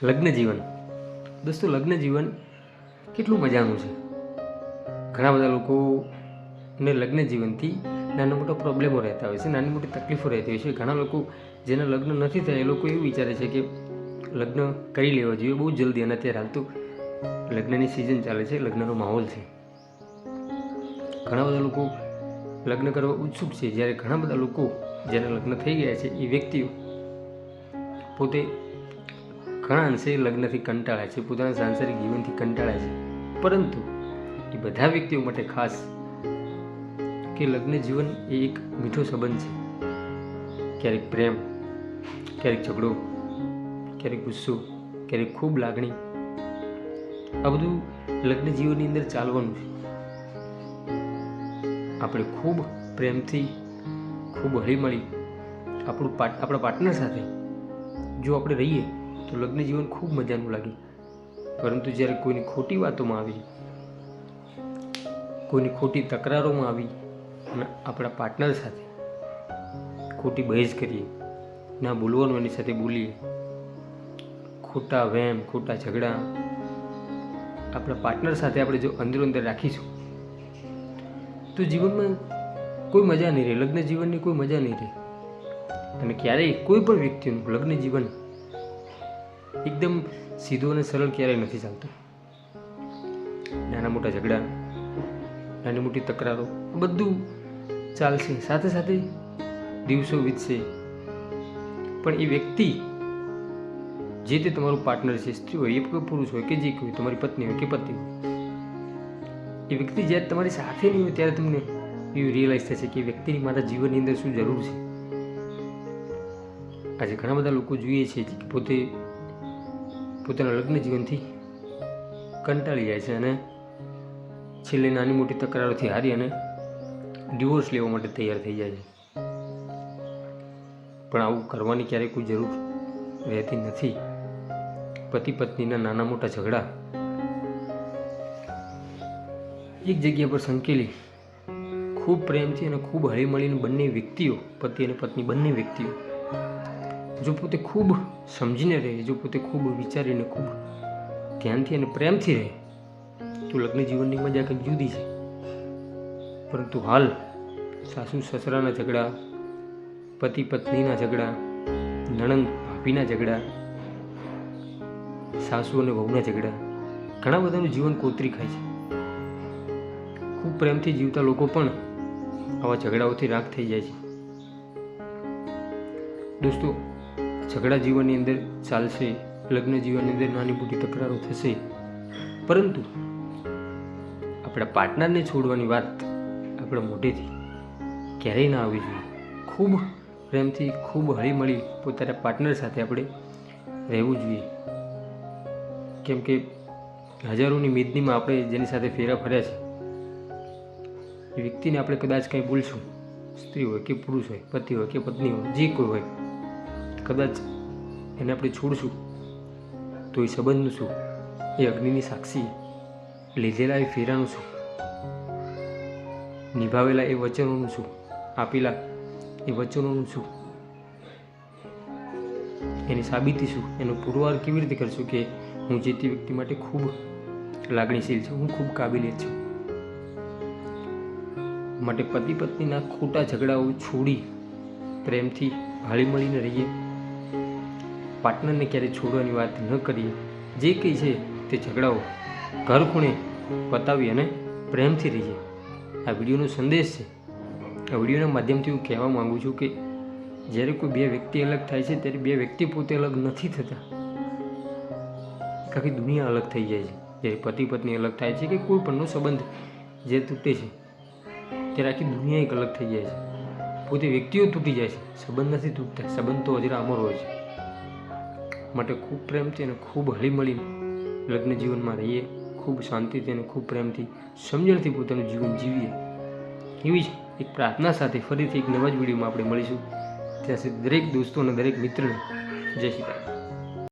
લગ્ન જીવન. દોસ્તો, લગ્ન જીવન કેટલું મજાનું છે. ઘણા બધા લોકોને લગ્ન જીવનથી નાના મોટા પ્રોબ્લેમો રહેતા હોય છે, નાની મોટી તકલીફો રહેતી હોય છે. ઘણા લોકો જેના લગ્ન નથી થયા એ લોકો એવું વિચારે છે કે લગ્ન કરી લેવા જોઈએ બહુ જલ્દી, અને અત્યારે હાલ તો લગ્નની સિઝન ચાલે છે, લગ્નનો માહોલ છે. ઘણા બધા લોકો લગ્ન કરવા ઉત્સુક છે, જ્યારે ઘણા બધા લોકો જેના લગ્ન થઈ ગયા છે એ વ્યક્તિઓ પોતે ઘણા અંશે લગ્નથી કંટાળ્યા છે, પોતાના સાંસારિક જીવનથી કંટાળ્યા છે. પરંતુ એ બધા વ્યક્તિઓ માટે ખાસ કે લગ્ન જીવન એ એક મીઠો સંબંધ છે. ક્યારેક પ્રેમ, ક્યારેક ઝઘડો, ક્યારેક ગુસ્સો, ક્યારેક ખૂબ લાગણી, આ બધું લગ્ન જીવનની અંદર ચાલવાનું છે. આપણે ખૂબ પ્રેમથી, ખૂબ હળીમળી આપણા પાર્ટનર સાથે જો આપણે રહીએ તો લગ્ન જીવન ખૂબ મજાનું લાગે. પરંતુ જ્યારે કોઈની ખોટી વાતોમાં આવી, કોઈની ખોટી તકરારોમાં આવી અને આપણા પાર્ટનર સાથે ખોટી બહેસ કરીએ, ના બોલવાનું એની સાથે બોલીએ, ખોટા વહેમ, ખોટા ઝઘડા આપણા પાર્ટનર સાથે આપણે જો અંદરો અંદર રાખીશું તો જીવનમાં કોઈ મજા નહીં રહે, લગ્ન જીવનની કોઈ મજા નહીં રહે. અને ક્યારેય કોઈ પણ વ્યક્તિનું લગ્ન જીવન એકદમ સીધું અને સરળ ક્યારેય નથી ચાલતું. નાના મોટા ઝઘડા, નાની મોટી તકરારો બધું ચાલશે, સાથે સાથે દિવસો વીતશે. પણ એ વ્યક્તિ જે તે તમારું પાર્ટનર છે, સ્ત્રી હોય એ પુરુષ હોય કે જે કોઈ તમારી પત્ની હોય કે પતિ હોય, એ વ્યક્તિ જ્યારે તમારી સાથે નહીં હોય ત્યારે તમને એવું રિયલાઇઝ થશે કે એ વ્યક્તિની મારા જીવનની અંદર શું જરૂર છે. આજે ઘણા બધા લોકો જોઈએ છે કે પોતાના લગ્ન જીવનથી કંટાળી જાય છે અને છેલ્લે નાની મોટી તકરારોથી હારી અને ડિવોર્સ લેવા માટે તૈયાર થઈ જાય છે. પણ આવું કરવાની ક્યારેય કોઈ જરૂર રહેતી નથી. પતિ પત્નીના નાના મોટા ઝઘડા એક જગ્યા પર સંકેલી ખૂબ પ્રેમથી અને ખૂબ હળીમળીને બંને વ્યક્તિઓ, પતિ અને પત્ની બંને વ્યક્તિઓ જો પોતે ખૂબ સમજીને રહે, જો પોતે ખૂબ વિચારીને, ખૂબ ધ્યાનથી અને પ્રેમથી રહે તો લગ્ન જીવનની મજા કંઈક જુદી છે. પરંતુ હાલ સાસુ સસરાના ઝઘડા, પતિ પત્નીના ઝઘડા, નણંદ ભાભીના ઝઘડા, સાસુ અને વહુના ઝઘડા, ઘણા બધાનું જીવન કોતરી ખાય છે. ખૂબ પ્રેમથી જીવતા લોકો પણ આવા ઝઘડાઓથી રાખ થઈ જાય છે. દોસ્તો, ઝઘડા જીવનની અંદર ચાલશે, લગ્ન જીવનની અંદર નાની મોટી તકરારો થશે, પરંતુ આપણા પાર્ટનરને છોડવાની વાત આપણા મોઢેથી ક્યારેય ના આવવી જોઈએ. ખૂબ પ્રેમથી, ખૂબ હળીમળી પોતાના પાર્ટનર સાથે આપણે રહેવું જોઈએ. કેમ કે હજારોની મેદનીમાં આપણે જેની સાથે ફેરા ફર્યા છે એ વ્યક્તિને આપણે કદાચ કંઈ બોલશું, સ્ત્રી હોય કે પુરુષ હોય, પતિ હોય કે પત્ની હોય, જે કોઈ હોય, કદાચ એને આપણે છોડશું તો એ સંબંધનું શું, એ અગ્નિની સાક્ષી લીધેલા એ ફેરાનું શું, નિભાવેલા એ વચનોનું શું, આપેલા એ વચનોનું શું, એની સાબિતી શું, એનો પુરવાર કેવી રીતે કરશું કે હું જે તે વ્યક્તિ માટે ખૂબ લાગણીશીલ છું, હું ખૂબ કાબિલિયત છું. માટે પતિ પત્નીના ખોટા ઝઘડાઓ છોડી પ્રેમથી હળીમળીને રહીએ. પાર્ટનરને ક્યારેય છોડવાની વાત ન કરીએ. જે કંઈ છે તે ઝઘડાઓ ઘર ખૂણે પતાવી અને પ્રેમથી રહીએ. આ વિડીયોનો સંદેશ છે. આ વિડીયોના માધ્યમથી હું કહેવા માગું છું કે જ્યારે કોઈ બે વ્યક્તિ અલગ થાય છે ત્યારે બે વ્યક્તિ પોતે અલગ નથી થતા, આખી દુનિયા અલગ થઈ જાય છે. જ્યારે પતિ પત્ની અલગ થાય છે કે કોઈ પણનો સંબંધ જે તૂટે છે ત્યારે આખી દુનિયા એક અલગ થઈ જાય છે. પોતે વ્યક્તિઓ તૂટી જાય છે, સંબંધ નથી તૂટતા, સંબંધ તો હજરા અમર હોય છે. માટે ખૂબ પ્રેમથી અને ખૂબ હળીમળીને લગ્ન જીવનમાં રહીએ, ખૂબ શાંતિથી અને ખૂબ પ્રેમથી, સમજણથી પોતાનું જીવન જીવીએ. એવી જ એક પ્રાર્થના સાથે ફરીથી એક નવા જ વિડીયોમાં આપણે મળીશું. ત્યાં સુધી દરેક દોસ્તો અને દરેક મિત્રને જય શ્રી રામ.